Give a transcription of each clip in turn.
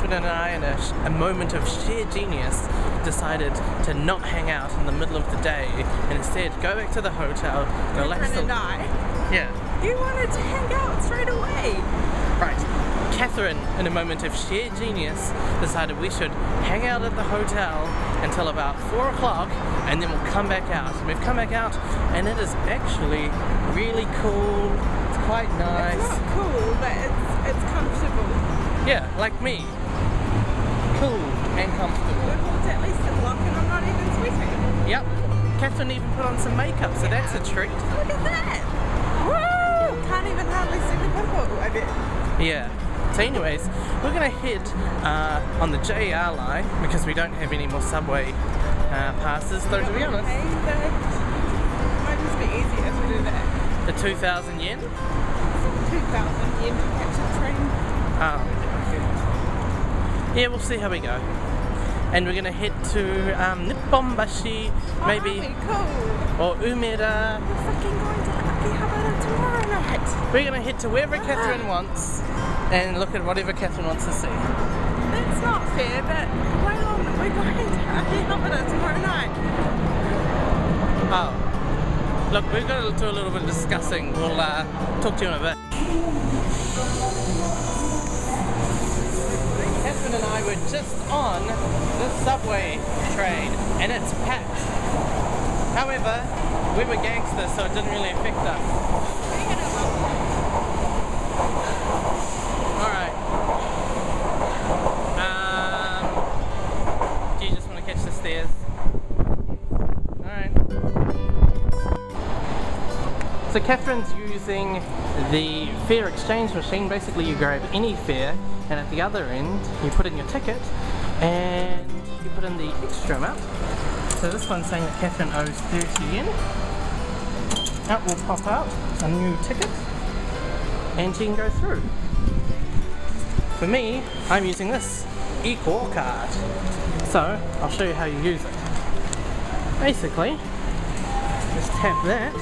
Kathryn and I, in a moment of sheer genius, decided to not hang out in the middle of the day and instead go back to the hotel, relax. Kathryn and I? Yeah. You wanted to hang out straight away. Right. Kathryn, in a moment of sheer genius, decided we should hang out at the hotel until about 4 o'clock and then we'll come back out. And we've come back out and it is actually really cool. It's quite nice. It's not cool, but it's comfortable. Yeah, like me. Cool and comfortable. We've walked at least a block and I'm not even sweating. Yep. Kathryn even put on some makeup, so that's a treat. Look at that! Woo! Can't even hardly see the pimple, I bet. Yeah. So anyways, we're going to head on the JR line because we don't have any more subway passes, though to be honest. Might just be easier to do that. The 2,000 yen? 2,000 yen to catch a train. Oh. Yeah, we'll see how we go. And we're going to head to Nipponbashi, maybe, cool. or Umeda. We're fucking going to Akihabara tomorrow night. We're going to head to wherever Kathryn wants and look at whatever Kathryn wants to see. That's not fair, but Waylon, we're going to Akihabara tomorrow night. Oh. Look, we've got to do a little bit of discussing. We'll talk to you in a bit. Kathryn and I were just on the subway train and it's packed. However, we were gangsters, so it didn't really affect us. Alright. Do you just want to catch the stairs? Alright. So Kathryn's using the fare exchange machine. Basically you grab any fare and at the other end you put in your ticket and you put in the extra amount. So this one's saying that Kathryn owes 30 yen. Out will pop out a new ticket and she can go through. For me, I'm using this Icoca card. So I'll show you how you use it. Basically, just tap that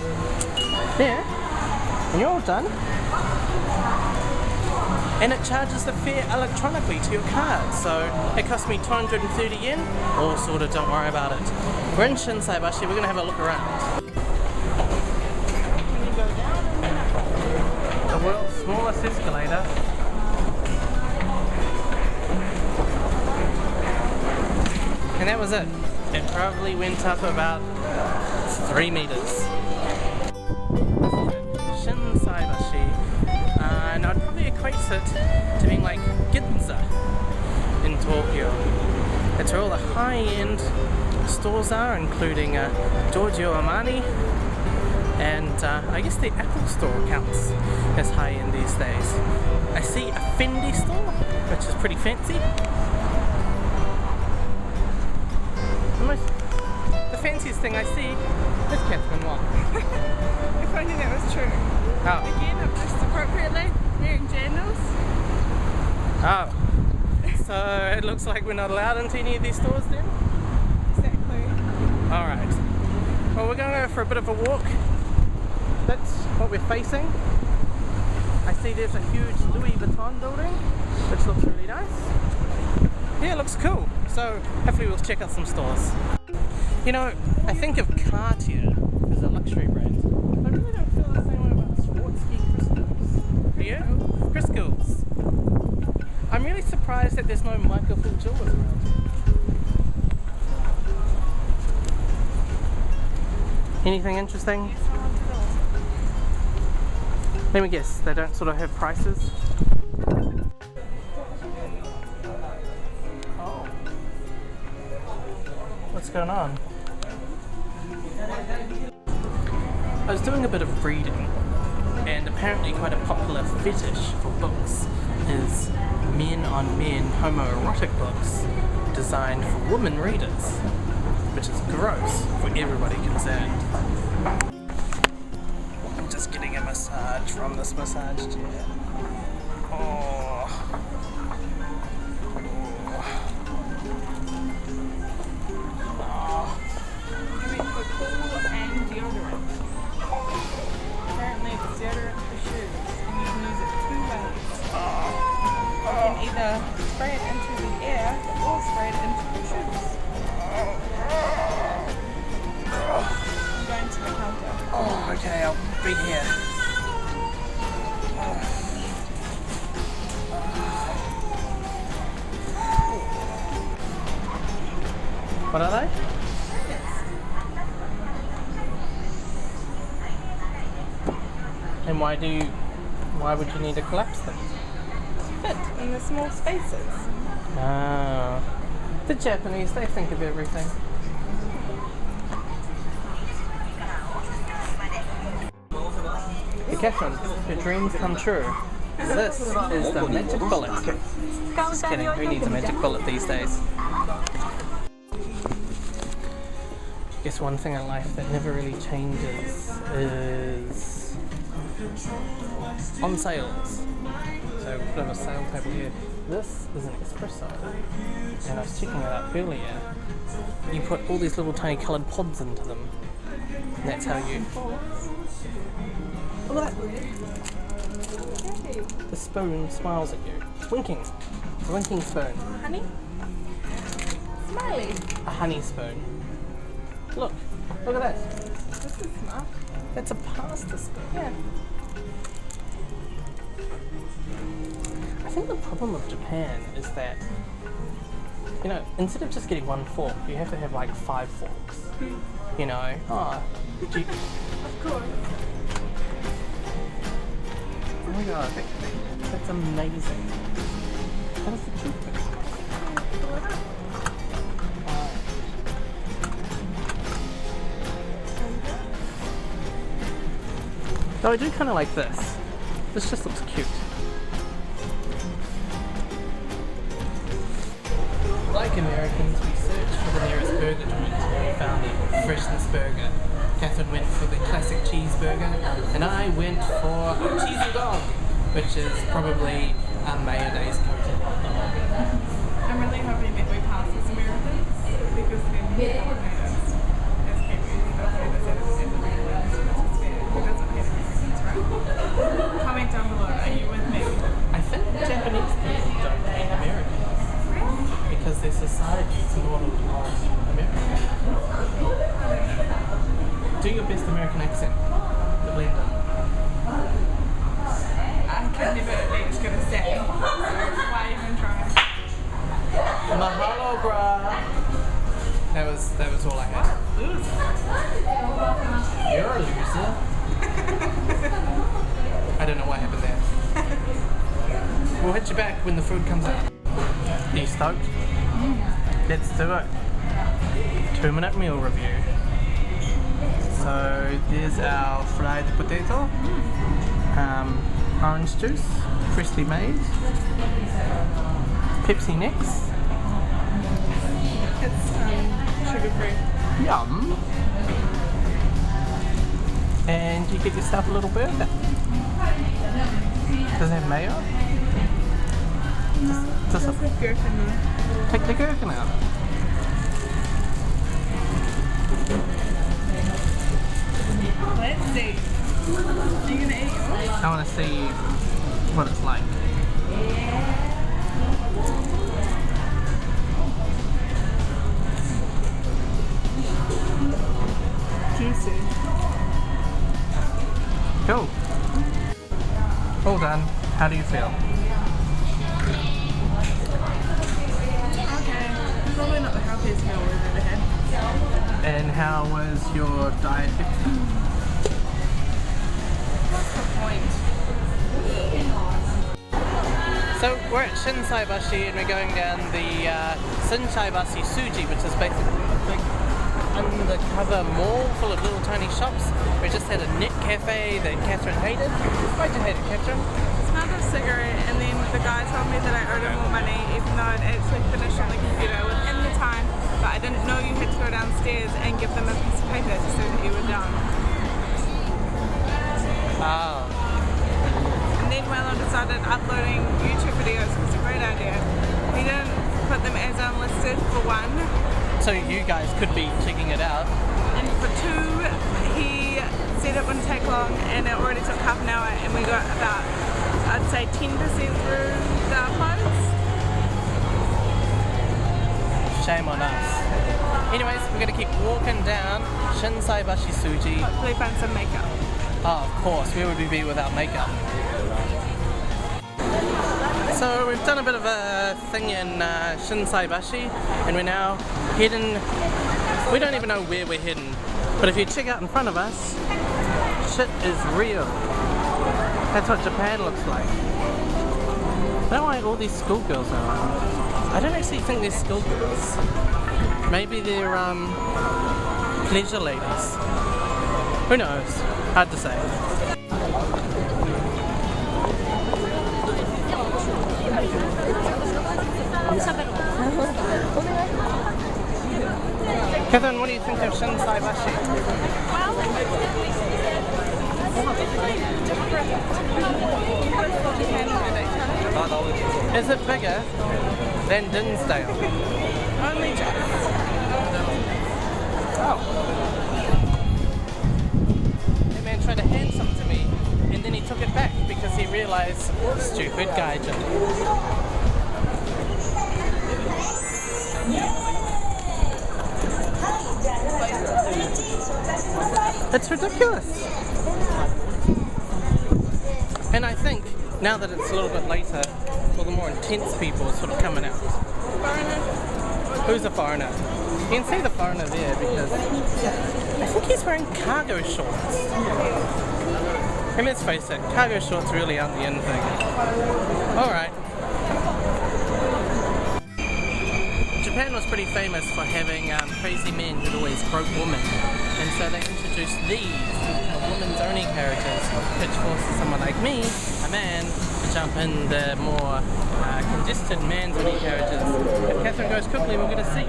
there and you're all done. And it charges the fare electronically to your card, so it cost me 230 yen, all sorted, don't worry about it. We're in Shinsaibashi, we're going to have a look around. Can you go down? The world's smallest escalator. And that was it. It probably went up about 3 meters. Shinsaibashi. And I'd probably equate it to being like Ginza in Tokyo. It's where all the high-end stores are, including Giorgio Armani, and I guess the Apple store counts as high-end these days. I see a Fendi store, which is pretty fancy. The fanciest thing I see is Kathryn Watt. If only that was true. Oh. Again, I'm dressed appropriately, wearing jandals. Oh. So it looks like we're not allowed into any of these stores then? Exactly. Alright. Well, we're going to go for a bit of a walk. That's what we're facing. I see there's a huge Louis Vuitton building, which looks really nice. Yeah, it looks cool. So hopefully we'll check out some stores. You know, I think of Cartier as a luxury brand. I really don't feel the same way about Swarovski crystals. Do you? Crystals. I'm really surprised that there's no Michael jewelers around. Anything interesting? Let me guess, they don't sort of have prices? Oh. What's going on? I was doing a bit of reading, and apparently quite a popular fetish for books is men-on-men homoerotic books designed for women readers, which is gross for everybody concerned. I'm just getting a massage from this massage chair. Oh. Apparently it's deodorant for shoes, and you can use it 2 ways. You can either spray it into the air or spray it into your shoes. I'm going to the counter. Oh, okay, I'll be here. What are they? And why would you need to collapse them? Fit in the small spaces. Ah, the Japanese, they think of everything. Hey, Kathryn, your dreams come true. This is the magic bullet. Just kidding, who needs a magic bullet these days? I guess one thing in life that never really changes is on sales. So we put a sale table here. This is an espresso, and I was checking it out earlier. You put all these little tiny coloured pods into them. And that's how you. Look at that. The spoon smiles at you. It's winking. It's a winking spoon. Honey? Smiley. A honey spoon. Look at that. This is smart. That's a pasta spoon. Yeah. I think the problem with Japan is that, you know, instead of just getting one fork, you have to have like 5 forks. You know? Oh, Of course. Oh my god, that's amazing. That is the toothpick. So I do kind of like this. This just looks cute. Like Americans, we searched for the nearest burger joint. We found the Freshness Burger. Kathryn went for the classic cheeseburger, and I went for a cheesy dog, which is probably a mayonnaise coated hot dog. I'm really hoping that we pass as Americans because then we have tomatoes as Kiwis. That's why they said it's Americans, which is fair. Who doesn't hate Americans, right? Comment down below, are you with me? I think Japanese people don't hate Americans because their society is more than American. Do your best American accent, the blender. I could never think it's gonna say. So why even try? Mahalo, brah. That was all I had. You're a loser. I don't know what happened there. We'll hit you back when the food comes out. Are you stoked? Let's do it. 2-minute meal review. So there's our fried potato, orange juice, freshly made, Pepsi next. It's sugar-free. Yum. And you get yourself a little burger. Does it have mayo? Just There's a gherkin there. take the gherkin out. Let's see. Are you gonna eat yours? I want to see what it's like. Juicy. Cool. All done. How do you feel? Okay. Probably not the healthiest meal we've ever had. And how was your diet? What's the point? So we're at Shinsaibashi and we're going down the Shinsaibashi Suji, which is basically a big undercover mall full of little tiny shops. We just had a net cafe that Kathryn hated. Why'd you hate it, Kathryn? Smelled of cigarette, and then the guy told me that I owed him more money even though I'd actually finished on the computer within the time, but I didn't know you had to go downstairs and give them a piece of paper to say that you were done. Oh. And then Waylon decided uploading YouTube videos was a great idea. He didn't put them as unlisted for one, So you guys could be checking it out. and for two, he said it wouldn't take long, and it already took half an hour, and we got about, I'd say 10% through the post. shame on us. Anyways, we're gonna keep walking down Shinsaibashi Suji. Hopefully find some makeup. Oh, of course, where would we be without makeup? So we've done a bit of a thing in Shinsaibashi, and we're now heading, we don't even know where we're heading, but if you check out in front of us, shit is real. That's what Japan looks like. I don't know why all these schoolgirls are around. I don't actually think they're schoolgirls. Maybe they're pleasure ladies. Who knows? Hard to say. Kathryn, what do you think of Shinsaibashi? Is it bigger than Dinsdale? Only just. Oh. That man tried to hand some to me and then he took it back because he realised, stupid gaijin. It's ridiculous. And I think now that it's a little bit later, all the more intense people are sort of coming out. Foreigner. Who's a foreigner? You can see the foreigner there because I think he's wearing cargo shorts. And let's face it, cargo shorts really aren't the in thing. Alright. Japan was pretty famous for having crazy men who'd always broke women. And so they introduced these women's only characters, which forces someone like me, a man, to jump in the more congested man's only characters. If Kathryn goes quickly, we're going to see.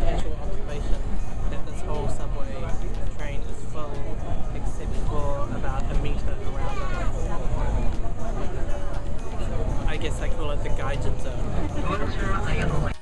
Casual observation that this whole subway train is full, except for about a metre around it. I guess I call it the gaijin zone.